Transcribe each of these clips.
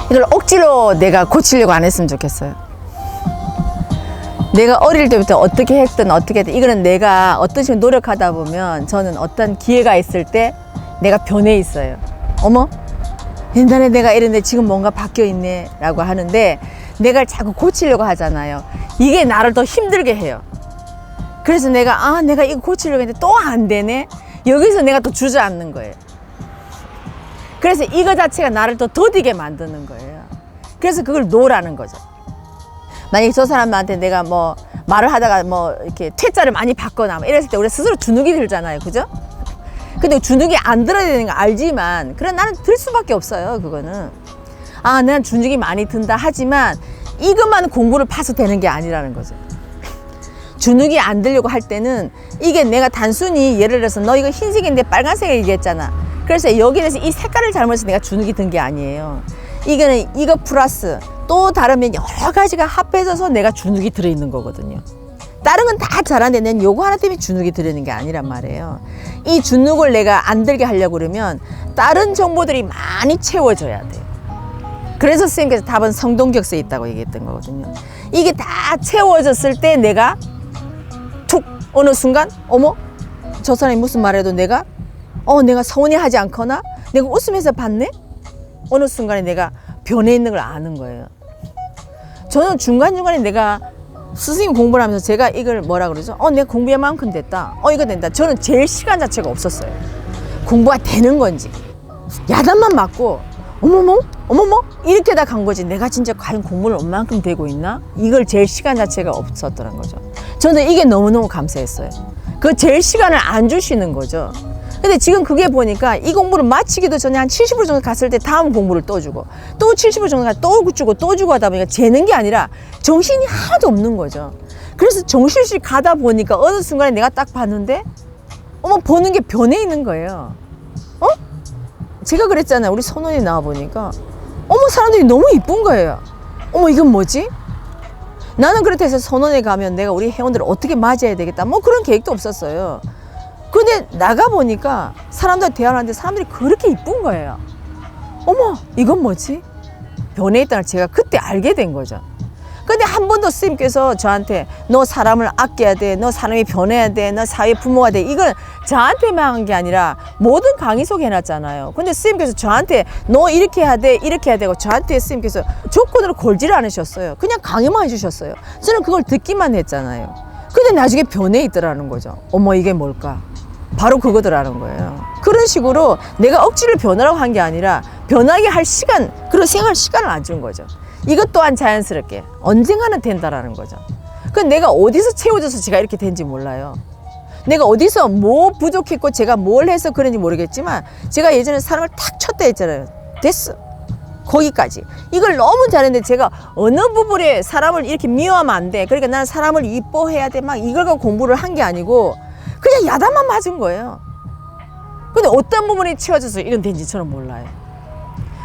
이걸 억지로 내가 고치려고 안 했으면 좋겠어요. 내가 어릴 때부터 어떻게 했든 어떻게 했든 이거는 내가 어떤 식으로 노력하다 보면 저는 어떤 기회가 있을 때 내가 변해 있어요. 어머, 옛날에 내가 이랬는데 지금 뭔가 바뀌어 있네 라고 하는데 내가 자꾸 고치려고 하잖아요. 이게 나를 더 힘들게 해요. 그래서 내가 내가 이거 고치려고 했는데 또 안 되네. 여기서 내가 또 주저앉는 거예요. 그래서 이거 자체가 나를 더 더디게 만드는 거예요. 그래서 그걸 놓으라는 거죠. 만약에 저 사람한테 내가 뭐 말을 하다가 뭐 이렇게 퇴짜를 많이 받거나 이랬을 때 우리 스스로 주눅이 들잖아요. 그죠? 근데 주눅이 안 들어야 되는 거 알지만 그래 나는 들 수밖에 없어요. 그거는. 난 주눅이 많이 든다 하지만 이것만 공부를 파서 되는 게 아니라는 거죠. 주눅이 안 들려고 할 때는 이게 내가 단순히 예를 들어서 너 이거 흰색인데 빨간색을 얘기했잖아. 그래서 여기에서 이 색깔을 잘못해서 내가 주눅이 든 게 아니에요. 이거는 이거 플러스 또 다르면 여러 가지가 합해져서 내가 주눅이 들어있는 거거든요. 다른 건 다 잘하는데 난 요거 하나 때문에 주눅이 들어있는 게 아니란 말이에요. 이 주눅을 내가 안 들게 하려고 그러면 다른 정보들이 많이 채워져야 돼요. 그래서 선생님께서 답은 성동격서에 있다고 얘기했던 거거든요. 이게 다 채워졌을 때 내가 툭 어느 순간 어머 저 사람이 무슨 말해도 내가 서운해하지 않거나 내가 웃으면서 봤네? 어느 순간에 내가 변해 있는 걸 아는 거예요. 저는 중간중간에 내가 스승님 공부를 하면서 제가 이걸 뭐라 그러죠? 내가 공부한 만큼 됐다. 이거 된다. 저는 제일 시간 자체가 없었어요. 공부가 되는 건지. 야단만 맞고 어머머 이렇게 다 간 거지. 내가 진짜 과연 공부를 얼만큼 되고 있나? 이걸 제일 시간 자체가 없었더란 거죠. 저는 이게 너무너무 감사했어요. 그 제일 시간을 안 주시는 거죠. 근데 지금 그게 보니까 이 공부를 마치기도 전에 한 70% 정도 갔을 때 다음 공부를 또 주고 또 70% 정도 가서 또 주고 또 주고 하다 보니까 재는 게 아니라 정신이 하나도 없는 거죠. 그래서 정신없이 가다 보니까 어느 순간에 내가 딱 봤는데 보는 게 변해 있는 거예요. 제가 그랬잖아요. 우리 선원이 나와 보니까 사람들이 너무 이쁜 거예요. 이건 뭐지? 나는 그렇다 해서 선원에 가면 내가 우리 회원들을 어떻게 맞이해야 되겠다 그런 계획도 없었어요. 근데 나가보니까 사람들 대화를 하는데 사람들이 그렇게 이쁜 거예요. 이건 뭐지? 변해 있다는 걸 제가 그때 알게 된 거죠. 근데 한 번도 스님께서 저한테 너 사람을 아껴야 돼, 너 사람이 변해야 돼, 너 사회 부모가 돼, 이건 저한테만 한 게 아니라 모든 강의 속에 해놨잖아요. 근데 스님께서 저한테 너 이렇게 해야 돼, 이렇게 해야 되고 저한테 스님께서 조건으로 걸지를 않으셨어요. 그냥 강의만 해주셨어요. 저는 그걸 듣기만 했잖아요. 근데 나중에 변해 있더라는 거죠. 이게 뭘까? 바로 그거더라는 거예요. 그런 식으로 내가 억지를 변하라고 한 게 아니라 변하게 할 시간, 그런 생활 시간을 안 준 거죠. 이것 또한 자연스럽게 언젠가는 된다라는 거죠. 그럼 내가 어디서 채워져서 제가 이렇게 된지 몰라요. 내가 어디서 뭐 부족했고 제가 뭘 해서 그런지 모르겠지만 제가 예전에 사람을 탁 쳤다 했잖아요. 됐어. 거기까지. 이걸 너무 잘했는데 제가 어느 부분에 사람을 이렇게 미워하면 안 돼. 그러니까 나는 사람을 이뻐해야 돼. 막 이걸 갖고 공부를 한 게 아니고 그냥 야단만 맞은 거예요. 근데 어떤 부분이 채워져서 이런 된지 저는 몰라요.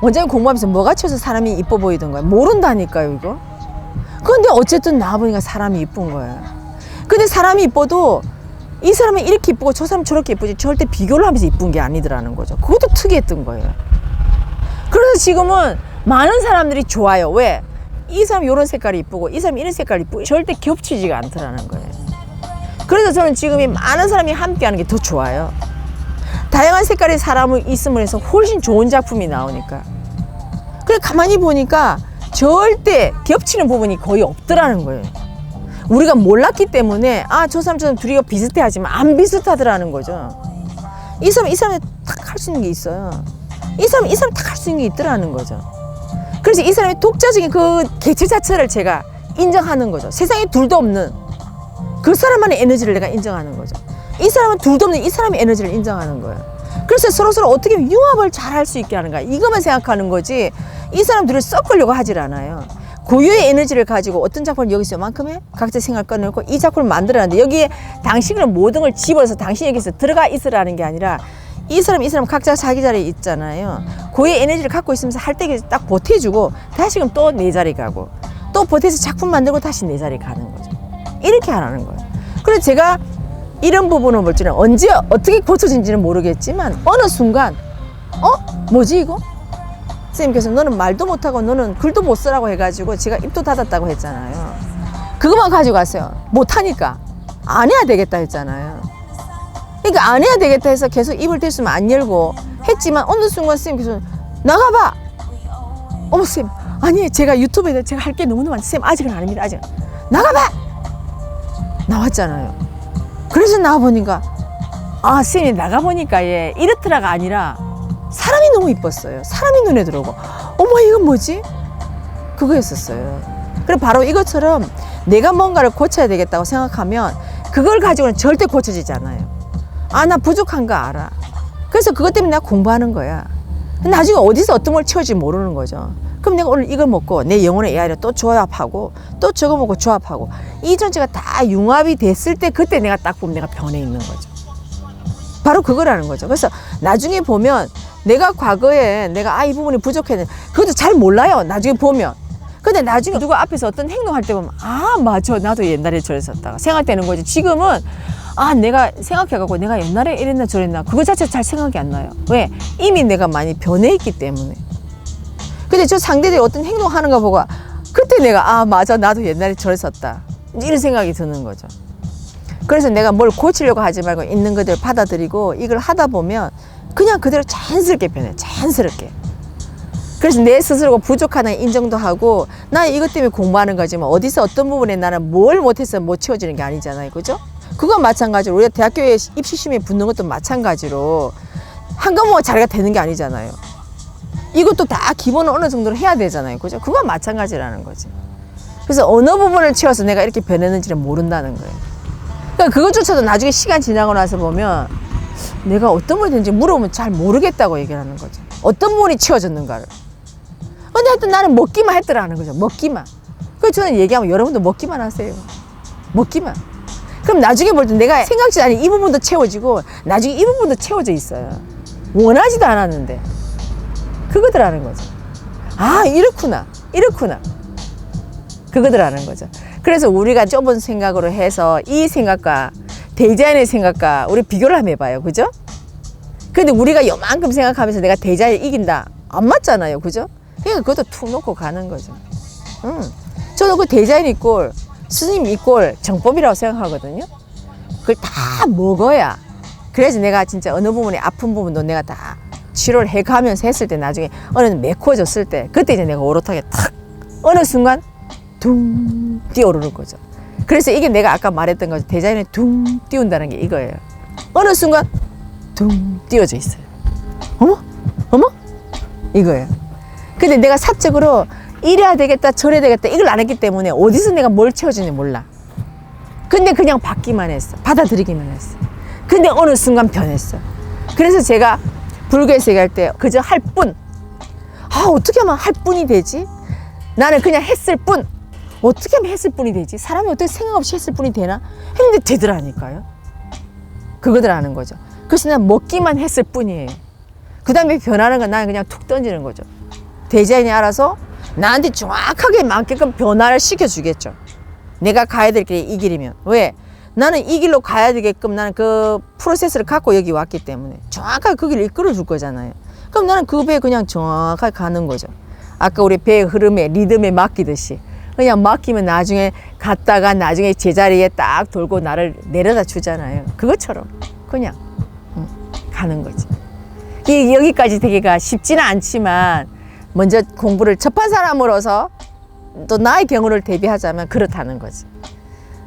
원장님 공부하면서 뭐가 채워서 사람이 이뻐 보이던 거예요? 모른다니까요, 이거. 근데 어쨌든 나와보니까 사람이 이쁜 거예요. 근데 사람이 이뻐도 이 사람은 이렇게 이쁘고 저 사람은 저렇게 이쁘지 절대 비교를 하면서 이쁜 게 아니더라는 거죠. 그것도 특이했던 거예요. 그래서 지금은 많은 사람들이 좋아요. 왜? 이 사람이 이런 색깔이 이쁘고 이 사람이 이런 색깔이 이쁘고 절대 겹치지가 않더라는 거예요. 그래서 저는 지금이 많은 사람이 함께하는 게 더 좋아요. 다양한 색깔의 사람이 있음을 해서 훨씬 좋은 작품이 나오니까. 그래 가만히 보니까 절대 겹치는 부분이 거의 없더라는 거예요. 우리가 몰랐기 때문에 저 사람 저는 둘이 비슷해 하지만 안 비슷하더라는 거죠. 이 사람이 딱 할 수 있는 게 있어요. 이 사람이 딱 할 수 있는 게 있더라는 거죠. 그래서 이 사람의 독자적인 그 개체 자체를 제가 인정하는 거죠. 세상에 둘도 없는 그 사람만의 에너지를 내가 인정하는 거죠. 이 사람은 둘도 없는 이 사람의 에너지를 인정하는 거예요. 그래서 서로서로 어떻게 융합을 잘 할 수 있게 하는가 이것만 생각하는 거지 이 사람들을 섞으려고 하질 않아요. 고유의 에너지를 가지고 어떤 작품을 여기서 이만큼 해? 각자 생각을 꺼내놓고 이 작품을 만들어놨는데 여기에 당신은 모든 걸 집어서 당신이 여기서 들어가 있으라는 게 아니라 이 사람 각자 자기 자리에 있잖아요. 고유의 에너지를 갖고 있으면서 할 때 딱 보태주고 다시금 또 내 자리 가고 또 보태서 작품 만들고 다시 내 자리 가는 거죠. 이렇게 하라는 거예요. 그래서 제가 이런 부분을 볼 때는 언제 어떻게 고쳐진지는 모르겠지만 어느 순간 뭐지 이거? 선생님께서 너는 말도 못하고 너는 글도 못 쓰라고 해가지고 제가 입도 닫았다고 했잖아요. 그것만 가지고 갔어요. 못하니까 안 해야 되겠다 했잖아요. 그러니까 안 해야 되겠다 해서 계속 입을 댔으면 안 열고 했지만 어느 순간 선생님께서 나가봐. 어머 쌤 아니 제가 유튜브에 제가 할 게 너무너무 많지 쌤 아직은 아닙니다. 아직 나가봐. 나왔잖아요. 그래서 나와보니까 쌤이 나가보니까 이렇더라가 아니라 사람이 너무 이뻤어요. 사람이 눈에 들어오고 어머 이건 뭐지? 그거였었어요. 그리고 바로 이것처럼 내가 뭔가를 고쳐야 되겠다고 생각하면 그걸 가지고는 절대 고쳐지지 않아요. 나 부족한 거 알아. 그래서 그것 때문에 내가 공부하는 거야. 나중에 어디서 어떤 걸 채울지 모르는 거죠. 그럼 내가 오늘 이걸 먹고 내 영혼의 AI를 또 조합하고 또 저거 먹고 조합하고 이 전체가 다 융합이 됐을 때 그때 내가 딱 보면 내가 변해 있는 거죠. 바로 그거라는 거죠. 그래서 나중에 보면 내가 과거에 내가 이 부분이 부족했는데 그것도 잘 몰라요. 나중에 보면. 근데 나중에 누가 앞에서 어떤 행동할 때 보면 맞아 나도 옛날에 저랬었다가 생각되는 거지. 지금은 내가 생각해갖고 내가 옛날에 이랬나 저랬나 그거 자체 잘 생각이 안 나요. 왜? 이미 내가 많이 변해 있기 때문에. 근데 저 상대들이 어떤 행동하는 거 보고 그때 내가 맞아 나도 옛날에 저랬었다 이런 생각이 드는 거죠. 그래서 내가 뭘 고치려고 하지 말고 있는 그대로 받아들이고 이걸 하다 보면 그냥 그대로 자연스럽게 변해. 자연스럽게. 그래서 내 스스로가 부족하다는 인정도 하고 나 이것 때문에 공부하는 거지만 어디서 어떤 부분에 나는 뭘 못해서 못 채워지는 게 아니잖아요. 그죠? 그건 마찬가지로 우리가 대학교에 입시시험에 붙는 것도 마찬가지로 한 과목 자리가 되는 게 아니잖아요. 이것도 다 기본을 어느 정도로 해야 되잖아요. 그죠? 그건 마찬가지라는 거지. 그래서 어느 부분을 채워서 내가 이렇게 변했는지를 모른다는 거예요. 그러니까 그것조차도 나중에 시간 지나고 나서 보면 내가 어떤 부분이 되는지 물어보면 잘 모르겠다고 얘기를 하는 거죠. 어떤 부분이 채워졌는가를. 근데 하여튼 나는 먹기만 했더라는 거죠. 먹기만. 그래서 저는 얘기하면 여러분도 먹기만 하세요. 먹기만. 그럼 나중에 볼 때 내가 생각지 않은 이 부분도 채워지고 나중에 이 부분도 채워져 있어요. 원하지도 않았는데. 그거더라는 거죠. 이렇구나. 그거더라는 거죠. 그래서 우리가 좁은 생각으로 해서 이 생각과 대자연의 생각과 우리 비교를 한번 해봐요. 그죠? 근데 우리가 요만큼 생각하면서 내가 대자연을 이긴다. 안 맞잖아요. 그죠? 그러니까 그것도 툭 놓고 가는 거죠. 저도 그 대자연 이꼴, 스님 이꼴 정법이라고 생각하거든요. 그걸 다 먹어야. 그래서 내가 진짜 어느 부분이 아픈 부분도 내가 다 치료를 해가면서 했을 때 나중에 어느 메꿔졌을 때 그때 이제 내가 오롯하게 탁 어느 순간 둥 뛰어오르는 거죠. 그래서 이게 내가 아까 말했던 거죠. 대자연에 둥 띄운다는 게 이거예요. 어느 순간 둥 띄워져 있어요. 어머? 이거예요. 근데 내가 사적으로 이래야 되겠다 저래야 되겠다 이걸 안 했기 때문에 어디서 내가 뭘 채워주는지 몰라. 근데 그냥 받기만 했어. 받아들이기만 했어. 근데 어느 순간 변했어. 그래서 제가 불교에서 얘기할 때 그저 할 뿐. 어떻게 하면 할 뿐이 되지? 나는 그냥 했을 뿐. 어떻게 하면 했을 뿐이 되지? 사람이 어떻게 생각 없이 했을 뿐이 되나? 했는데 되더라니까요. 그거더라는 거죠. 그래서 난 먹기만 했을 뿐이에요. 그 다음에 변하는 건 나는 그냥 툭 던지는 거죠. 대자연이 알아서 나한테 정확하게 맞게끔 변화를 시켜주겠죠. 내가 가야 될 길이 이 길이면. 왜? 나는 이 길로 가야 되게끔 나는 그 프로세스를 갖고 여기 왔기 때문에 정확하게 그 길을 이끌어 줄 거잖아요. 그럼 나는 그 배에 그냥 정확하게 가는 거죠. 아까 우리 배의 흐름에 리듬에 맡기듯이 그냥 맡기면 나중에 갔다가 나중에 제자리에 딱 돌고 나를 내려다 주잖아요. 그것처럼 그냥 가는 거지. 여기까지 되기가 쉽지는 않지만 먼저 공부를 접한 사람으로서 또 나의 경우를 대비하자면 그렇다는 거지.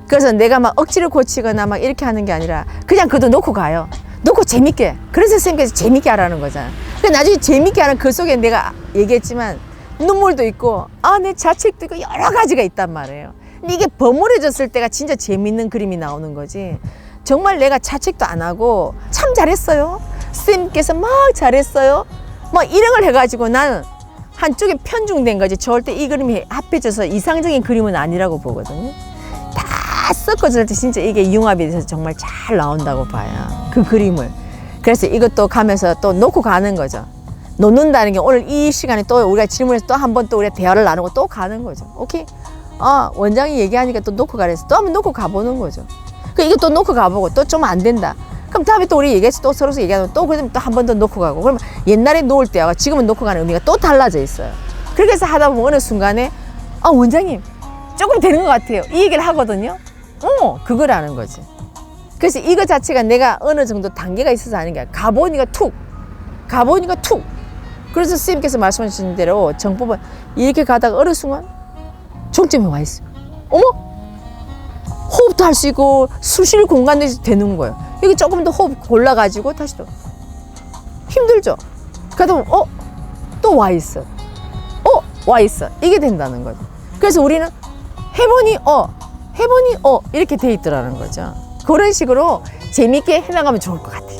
그래서 내가 막 억지를 고치거나 막 이렇게 하는 게 아니라 그냥 그도 놓고 가요. 놓고 재밌게. 그래서 선생님께서 재밌게 하라는 거잖아. 나중에 재밌게 하는 그 속에 내가 얘기했지만 눈물도 있고 내 자책도 있고 여러 가지가 있단 말이에요. 근데 이게 버무려졌을 때가 진짜 재밌는 그림이 나오는 거지. 정말 내가 자책도 안 하고 참 잘했어요. 선생님께서 막 잘했어요. 막 이런 걸 해가지고 나는 한쪽에 편중된 거지. 절대 이 그림이 합해져서 이상적인 그림은 아니라고 보거든요. 다 섞어질 때 진짜 이게 융합이 돼서 정말 잘 나온다고 봐요. 그 그림을. 그래서 이것도 가면서 또 놓고 가는 거죠. 놓는다는 게 오늘 이 시간에 또 우리가 질문해서 또 한 번 또 우리가 대화를 나누고 또 가는 거죠. 오케이? 원장이 얘기하니까 또 놓고 가래서 또 한번 놓고 가보는 거죠. 그 이거 또 놓고 가보고 또 좀 안 된다. 그럼 다음에 또 우리 얘기해서 또 서로 얘기하면 또 그러면 또 한 번 더 놓고 가고. 그러면 옛날에 놓을 때와 지금은 놓고 가는 의미가 또 달라져 있어요. 그렇게 해서 하다 보면 어느 순간에 원장님 조금 되는 것 같아요. 이 얘기를 하거든요. 그거라는 거지. 그래서 이거 자체가 내가 어느 정도 단계가 있어서 하는 게 아니라 가보니까 툭. 그래서 선생님께서 말씀하신 대로 정법은 이렇게 가다가 어느 순간 종점에 와 있어요. 어머? 호흡도 할 수 있고 숨 쉴 공간도 되는 거예요. 여기 조금 더 호흡 골라가지고 다시 또 힘들죠? 그러다 보면 또 와 있어. 와 있어. 이게 된다는 거죠. 그래서 우리는 해보니 이렇게 돼 있더라는 거죠. 그런 식으로 재밌게 해나가면 좋을 것 같아요.